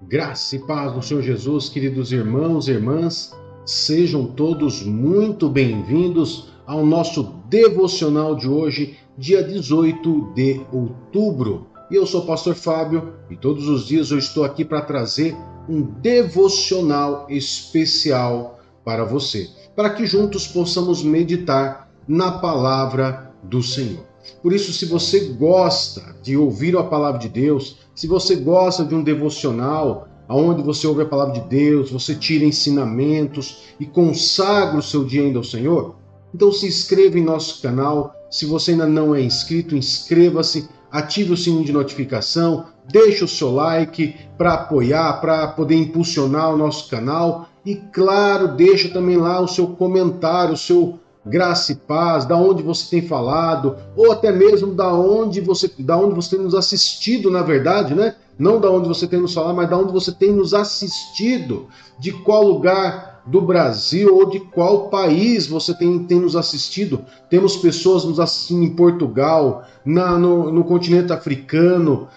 Graça e paz do Senhor Jesus, queridos irmãos e irmãs, sejam todos muito bem-vindos ao nosso devocional de hoje, dia 18 de outubro. Eu sou o pastor Fábio e todos os dias eu estou aqui para trazer um devocional especial para você, para que juntos possamos meditar na palavra do Senhor. Por isso, se você gosta de ouvir a palavra de Deus, se você gosta de um devocional onde você ouve a palavra de Deus, você tira ensinamentos e consagra o seu dia ainda ao Senhor, então se inscreva em nosso canal. Se você ainda não é inscrito, inscreva-se, ative o sininho de notificação, deixe o seu like para apoiar, para poder impulsionar o nosso canal e, claro, deixa também lá o seu comentário, o seu graça e paz, da onde você tem falado, ou até mesmo da onde você tem nos assistido, na verdade, né? Não da onde você tem nos falado, mas da onde você tem nos assistido, de qual lugar do Brasil ou de qual país você tem nos assistido. Temos pessoas nos assistindo em Portugal, no continente africano,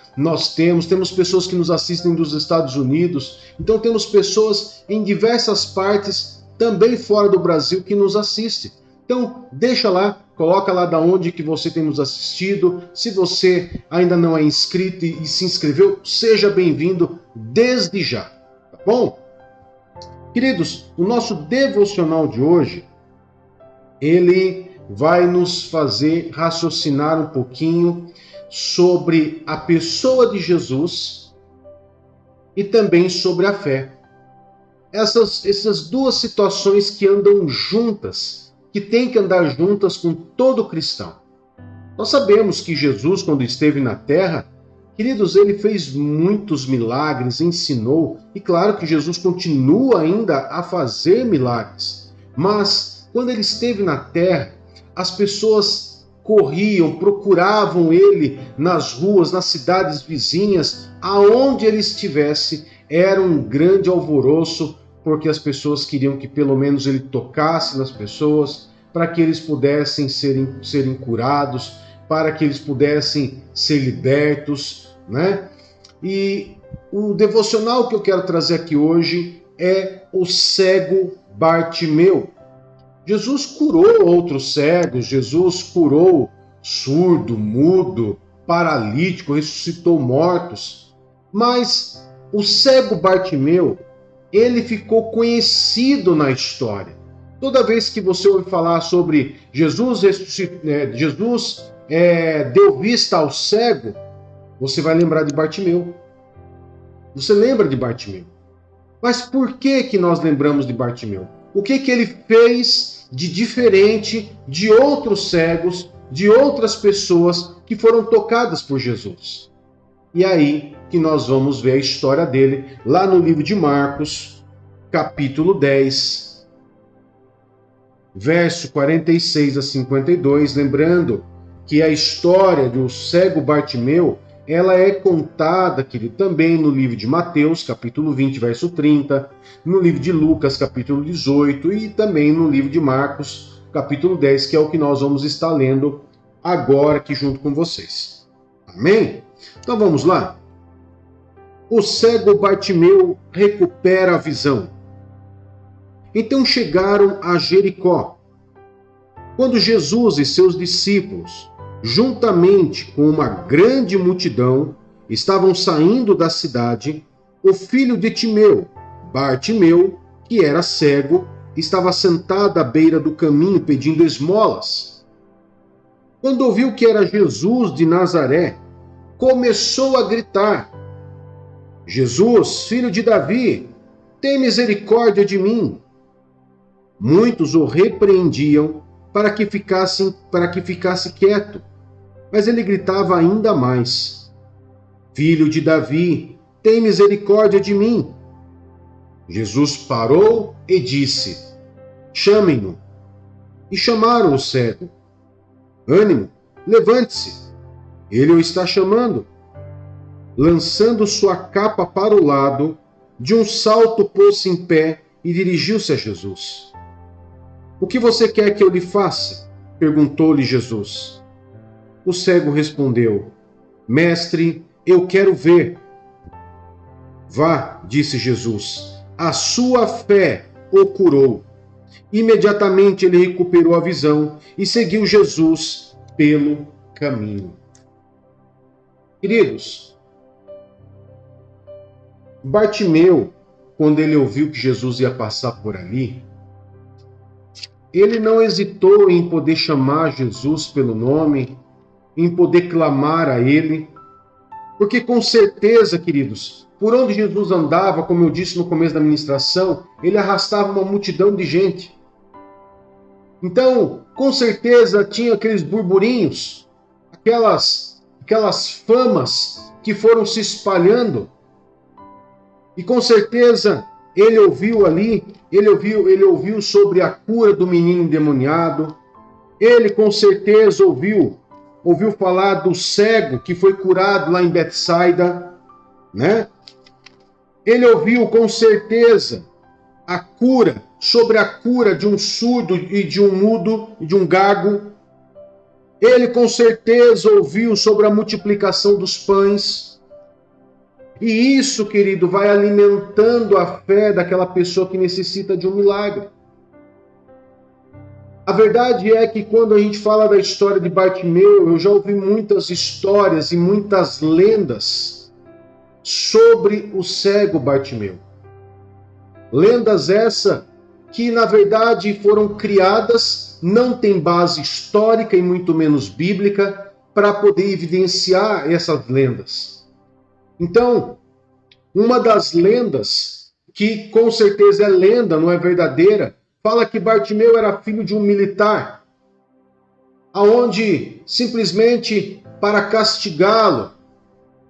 temos pessoas que nos assistem dos Estados Unidos, então temos pessoas em diversas partes, também fora do Brasil, que nos assistem. Então, deixa lá, coloca lá da onde que você tem nos assistido. Se você ainda não é inscrito e se inscreveu, seja bem-vindo desde já, tá bom? Queridos, o nosso devocional de hoje, ele vai nos fazer raciocinar um pouquinho sobre a pessoa de Jesus e também sobre a fé. Essas duas situações que andam juntas, que tem que andar juntas com todo cristão. Nós sabemos que Jesus, quando esteve na terra, queridos, ele fez muitos milagres, ensinou, e claro que Jesus continua ainda a fazer milagres. Mas, quando ele esteve na terra, as pessoas corriam, procuravam ele nas ruas, nas cidades vizinhas, aonde ele estivesse, era um grande alvoroço, porque as pessoas queriam que pelo menos ele tocasse nas pessoas, para que eles pudessem serem curados, para que eles pudessem ser libertos, né? E o devocional que eu quero trazer aqui hoje é o cego Bartimeu. Jesus curou outros cegos, Jesus curou surdo, mudo, paralítico, ressuscitou mortos, mas o cego Bartimeu, ele ficou conhecido na história. Toda vez que você ouve falar sobre Jesus deu vista ao cego, você vai lembrar de Bartimeu. Você lembra de Bartimeu. Mas por que nós lembramos de Bartimeu? O que ele fez de diferente de outros cegos, de outras pessoas que foram tocadas por Jesus? E aí que nós vamos ver a história dele lá no livro de Marcos, capítulo 10, verso 46 a 52, lembrando que a história do cego Bartimeu, ela é contada, querido, também no livro de Mateus, capítulo 20, verso 30, no livro de Lucas, capítulo 18, e também no livro de Marcos, capítulo 10, que é o que nós vamos estar lendo agora aqui junto com vocês. Amém? Então vamos lá. O cego Bartimeu recupera a visão. Então chegaram a Jericó. Quando Jesus e seus discípulos, juntamente com uma grande multidão, estavam saindo da cidade, o filho de Timeu, Bartimeu, que era cego, estava sentado à beira do caminho pedindo esmolas. Quando ouviu que era Jesus de Nazaré, começou a gritar: Jesus, filho de Davi, tem misericórdia de mim. Muitos o repreendiam para que ficasse quieto, mas ele gritava ainda mais: Filho de Davi, tem misericórdia de mim. Jesus parou e disse: Chamem-no. E chamaram o cego. Ânimo, levante-se, ele o está chamando. Lançando sua capa para o lado, de um salto pôs-se em pé e dirigiu-se a Jesus. O que você quer que eu lhe faça? Perguntou-lhe Jesus. O cego respondeu: Mestre, eu quero ver. Vá, disse Jesus, a sua fé o curou. Imediatamente ele recuperou a visão e seguiu Jesus pelo caminho. Queridos, Bartimeu, quando ele ouviu que Jesus ia passar por ali, ele não hesitou em poder chamar Jesus pelo nome, em poder clamar a ele, porque com certeza, queridos, por onde Jesus andava, como eu disse no começo da ministração, ele arrastava uma multidão de gente. Então, com certeza tinha aqueles burburinhos, aquelas famas que foram se espalhando. E com certeza ele ouviu ali, ele ouviu sobre a cura do menino endemoniado. Ele com certeza ouviu falar do cego que foi curado lá em Betsaida, né? Ele ouviu com certeza sobre a cura de um surdo e de um mudo e de um gago. Ele com certeza ouviu sobre a multiplicação dos pães. E isso, querido, vai alimentando a fé daquela pessoa que necessita de um milagre. A verdade é que quando a gente fala da história de Bartimeu, eu já ouvi muitas histórias e muitas lendas sobre o cego Bartimeu. Lendas essas que, na verdade, foram criadas, não tem base histórica e muito menos bíblica para poder evidenciar essas lendas. Então, uma das lendas, que com certeza é lenda, não é verdadeira, fala que Bartimeu era filho de um militar, aonde simplesmente para castigá-lo,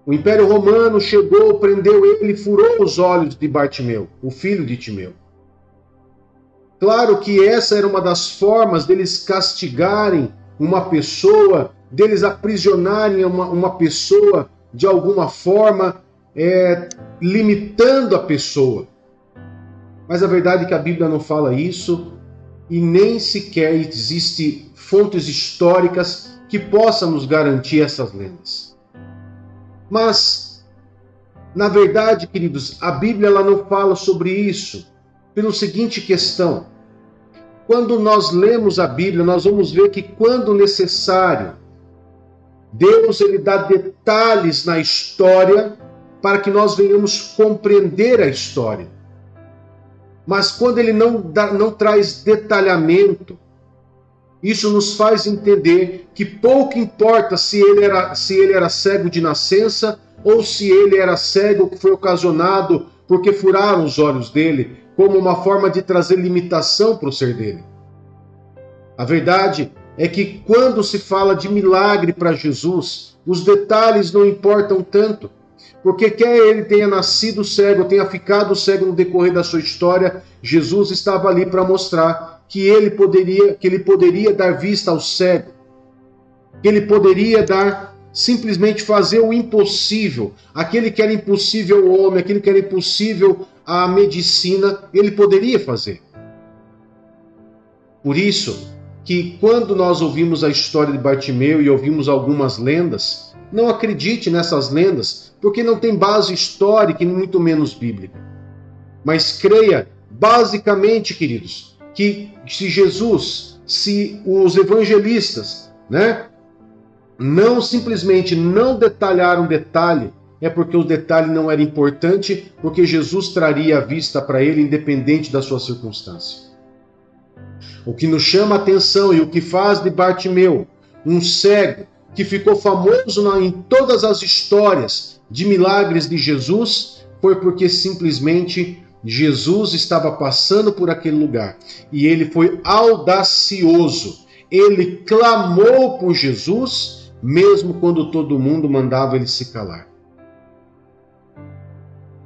o Império Romano chegou, prendeu ele e furou os olhos de Bartimeu, o filho de Timeu. Claro que essa era uma das formas deles castigarem uma pessoa, deles aprisionarem uma pessoa de alguma forma, limitando a pessoa. Mas a verdade é que a Bíblia não fala isso e nem sequer existe fontes históricas que possam nos garantir essas lendas. Mas, na verdade, queridos, a Bíblia ela não fala sobre isso pela seguinte questão. Quando nós lemos a Bíblia, nós vamos ver que quando necessário, Deus ele dá detalhes na história para que nós venhamos compreender a história. Mas quando ele não traz detalhamento, isso nos faz entender que pouco importa se ele era cego de nascença ou se ele era cego que foi ocasionado porque furaram os olhos dele, como uma forma de trazer limitação para o ser dele. A verdade é que quando se fala de milagre para Jesus, os detalhes não importam tanto, porque quer ele tenha nascido cego, tenha ficado cego no decorrer da sua história, Jesus estava ali para mostrar que ele poderia dar vista ao cego, que ele poderia simplesmente fazer o impossível, aquele que era impossível ao homem, aquele que era impossível à medicina, ele poderia fazer. Por isso que quando nós ouvimos a história de Bartimeu e ouvimos algumas lendas, não acredite nessas lendas, porque não tem base histórica e muito menos bíblica. Mas creia, basicamente, queridos, que se os evangelistas, não simplesmente não detalharam detalhe, é porque o detalhe não era importante, porque Jesus traria a vista para ele independente da sua circunstância. O que nos chama a atenção e o que faz de Bartimeu um cego que ficou famoso em todas as histórias de milagres de Jesus, foi porque simplesmente Jesus estava passando por aquele lugar e ele foi audacioso. Ele clamou por Jesus, mesmo quando todo mundo mandava ele se calar.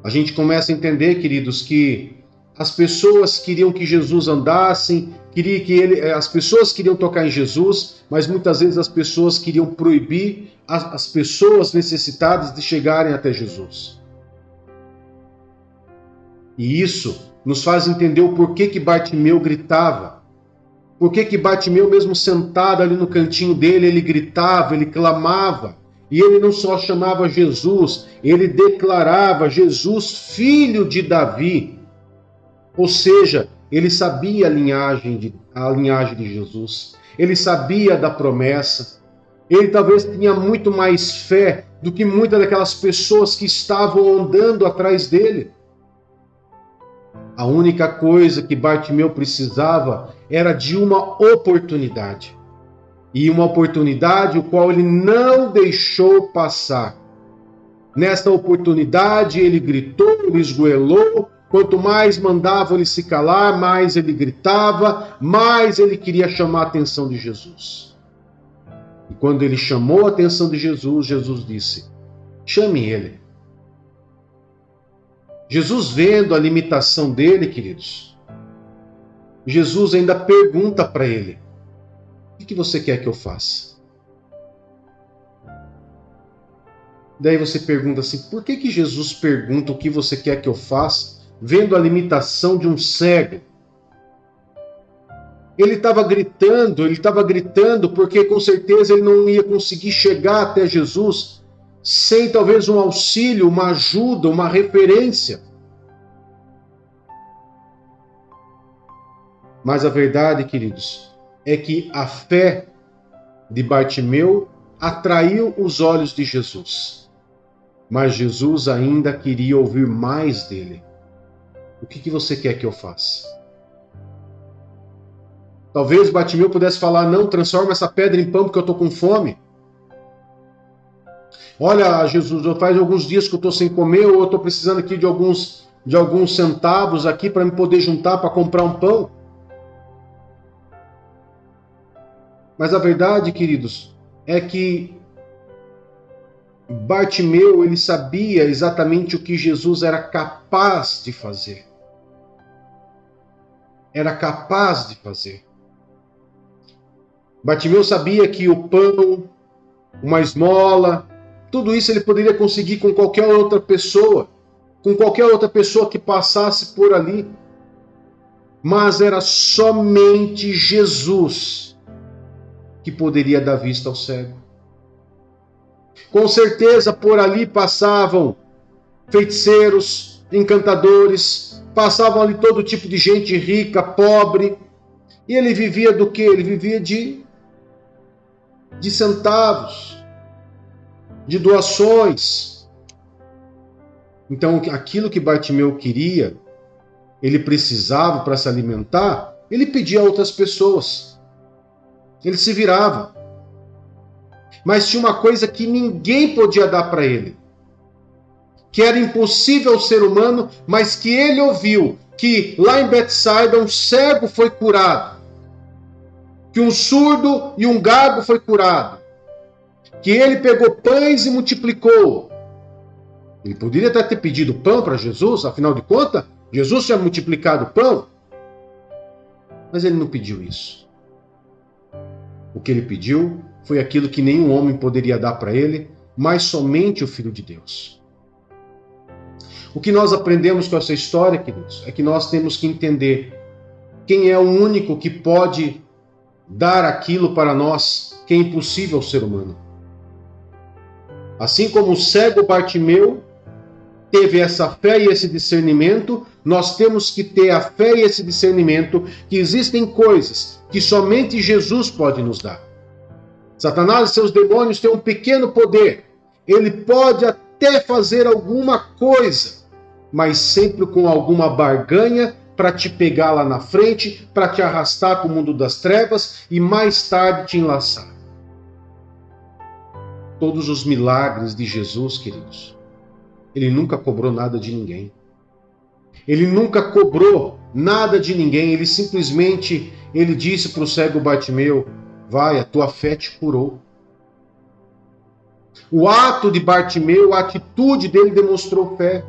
A gente começa a entender, queridos, que as pessoas queriam que Jesus andasse, as pessoas queriam tocar em Jesus, mas muitas vezes as pessoas queriam proibir as pessoas necessitadas de chegarem até Jesus. E isso nos faz entender o porquê que Bartimeu gritava. Por que Bartimeu, mesmo sentado ali no cantinho dele, ele gritava, ele clamava, E ele não só chamava Jesus, ele declarava Jesus filho de Davi. Ou seja, ele sabia a linhagem de Jesus. Ele sabia da promessa. Ele talvez tinha muito mais fé do que muitas daquelas pessoas que estavam andando atrás dele. A única coisa que Bartimeu precisava era de uma oportunidade. E uma oportunidade o qual ele não deixou passar. Nesta oportunidade ele gritou, ele esgoelou. Quanto mais mandava ele se calar, mais ele gritava, mais ele queria chamar a atenção de Jesus. E quando ele chamou a atenção de Jesus, Jesus disse: chame ele. Jesus, vendo a limitação dele, queridos, Jesus ainda pergunta para ele: o que você quer que eu faça? Daí você pergunta assim: por que Jesus pergunta o que você quer que eu faça, vendo a limitação de um cego? Ele estava gritando porque com certeza ele não ia conseguir chegar até Jesus sem talvez um auxílio, uma ajuda, uma referência. Mas a verdade, queridos, é que a fé de Bartimeu atraiu os olhos de Jesus. Mas Jesus ainda queria ouvir mais dele. O que você quer que eu faça? Talvez Bartimeu pudesse falar: não, transforma essa pedra em pão porque eu estou com fome. Olha, Jesus, faz alguns dias que eu estou sem comer, ou eu estou precisando aqui de alguns centavos aqui para me poder juntar para comprar um pão. Mas a verdade, queridos, é que Bartimeu, ele sabia exatamente o que Jesus era capaz de fazer. Era capaz de fazer. Bartimeu sabia que o pão, uma esmola, tudo isso ele poderia conseguir com qualquer outra pessoa que passasse por ali. Mas era somente Jesus que poderia dar vista ao cego. Com certeza por ali passavam feiticeiros, encantadores, passavam ali todo tipo de gente rica, pobre. E ele vivia do quê? Ele vivia de centavos, de doações. Então aquilo que Bartimeu queria, ele precisava para se alimentar, ele pedia a outras pessoas. Ele se virava. Mas tinha uma coisa que ninguém podia dar para ele, que era impossível ao ser humano, mas que ele ouviu, que lá em Betsaida um cego foi curado, que um surdo e um gago foi curado, que ele pegou pães e multiplicou. Ele poderia até ter pedido pão para Jesus, afinal de contas, Jesus tinha multiplicado pão, mas ele não pediu isso. O que ele pediu foi aquilo que nenhum homem poderia dar para ele, mas somente o Filho de Deus. O que nós aprendemos com essa história, queridos, é que nós temos que entender quem é o único que pode dar aquilo para nós que é impossível ao ser humano. Assim como o cego Bartimeu teve essa fé e esse discernimento, nós temos que ter a fé e esse discernimento que existem coisas que somente Jesus pode nos dar. Satanás e seus demônios têm um pequeno poder. Ele pode até fazer alguma coisa, mas sempre com alguma barganha para te pegar lá na frente, para te arrastar para o mundo das trevas e mais tarde te enlaçar. Todos os milagres de Jesus, queridos, ele nunca cobrou nada de ninguém. Ele nunca cobrou nada de ninguém. Ele simplesmente, ele disse para o cego Bartimeu: vai, a tua fé te curou. O ato de Bartimeu, a atitude dele demonstrou fé.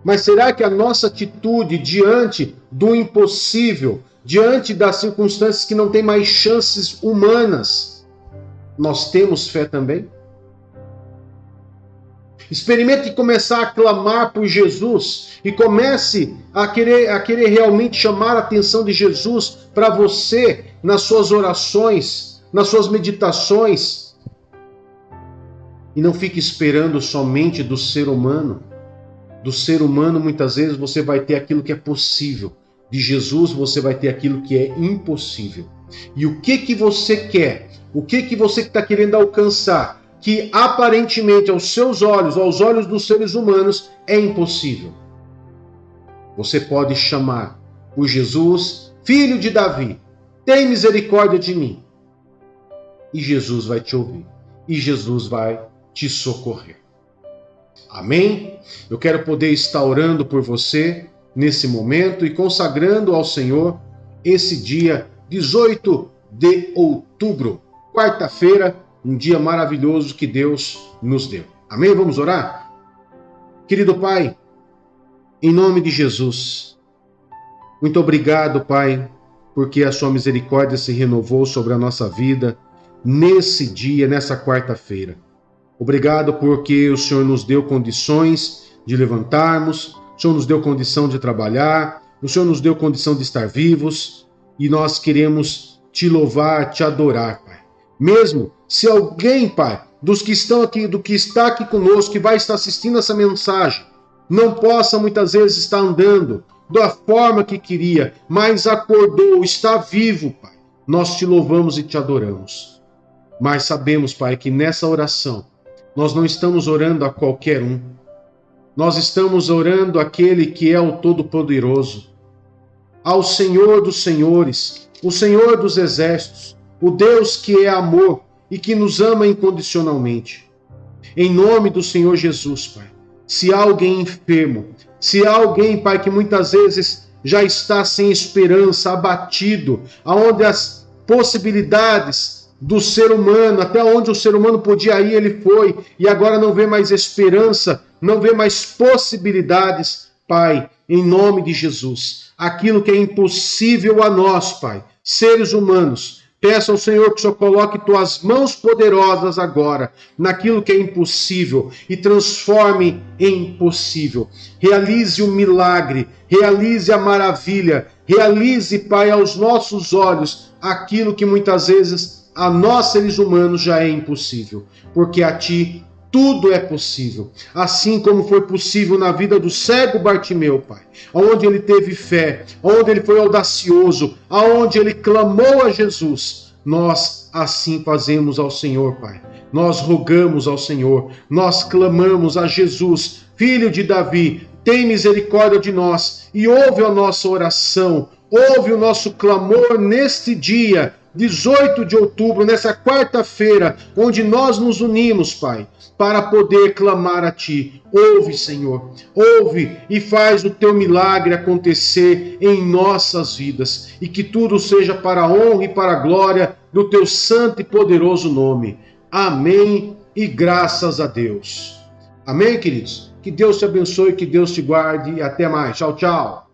Mas será que a nossa atitude diante do impossível, diante das circunstâncias que não tem mais chances humanas, nós temos fé também? Experimente começar a clamar por Jesus e comece a querer realmente chamar a atenção de Jesus para você nas suas orações, nas suas meditações. E não fique esperando somente do ser humano. Do ser humano, muitas vezes, você vai ter aquilo que é possível. De Jesus, você vai ter aquilo que é impossível. E o que você quer? O que você está querendo alcançar? Que aparentemente, aos seus olhos, aos olhos dos seres humanos, é impossível. Você pode chamar por Jesus, filho de Davi, tem misericórdia de mim. E Jesus vai te ouvir. E Jesus vai te socorrer. Amém? Eu quero poder estar orando por você nesse momento e consagrando ao Senhor esse dia 18 de outubro, quarta-feira, um dia maravilhoso que Deus nos deu. Amém? Vamos orar? Querido Pai, em nome de Jesus, muito obrigado, Pai, porque a sua misericórdia se renovou sobre a nossa vida nesse dia, nessa quarta-feira. Obrigado porque o Senhor nos deu condições de levantarmos, o Senhor nos deu condição de trabalhar, o Senhor nos deu condição de estar vivos e nós queremos te louvar, te adorar, Pai. Mesmo se alguém, Pai, dos que estão aqui, do que está aqui conosco, que vai estar assistindo essa mensagem, não possa muitas vezes estar andando da forma que queria, mas acordou, está vivo, Pai. Nós te louvamos e te adoramos. Mas sabemos, Pai, que nessa oração, nós não estamos orando a qualquer um. Nós estamos orando àquele que é o Todo-Poderoso, ao Senhor dos Senhores, o Senhor dos Exércitos, o Deus que é amor e que nos ama incondicionalmente. Em nome do Senhor Jesus, Pai, se há alguém enfermo, se há alguém, Pai, que muitas vezes já está sem esperança, abatido, aonde as possibilidades do ser humano, até onde o ser humano podia ir, ele foi, e agora não vê mais esperança, não vê mais possibilidades, Pai, em nome de Jesus, aquilo que é impossível a nós, Pai, seres humanos, peço ao Senhor que o Senhor coloque tuas mãos poderosas agora naquilo que é impossível e transforme em possível. Realize o milagre, realize a maravilha, realize, Pai, aos nossos olhos aquilo que muitas vezes a nós, seres humanos, já é impossível, porque a ti tudo é possível. Assim como foi possível na vida do cego Bartimeu, Pai, onde ele teve fé, onde ele foi audacioso, aonde ele clamou a Jesus, nós assim fazemos ao Senhor, Pai. Nós rogamos ao Senhor, nós clamamos a Jesus, filho de Davi, tem misericórdia de nós e ouve a nossa oração, ouve o nosso clamor neste dia, 18 de outubro, nessa quarta-feira, onde nós nos unimos, Pai, para poder clamar a Ti. Ouve, Senhor, ouve e faz o Teu milagre acontecer em nossas vidas, e que tudo seja para a honra e para a glória do Teu santo e poderoso nome. Amém e graças a Deus. Amém, queridos? Que Deus te abençoe, que Deus te guarde e até mais. Tchau, tchau.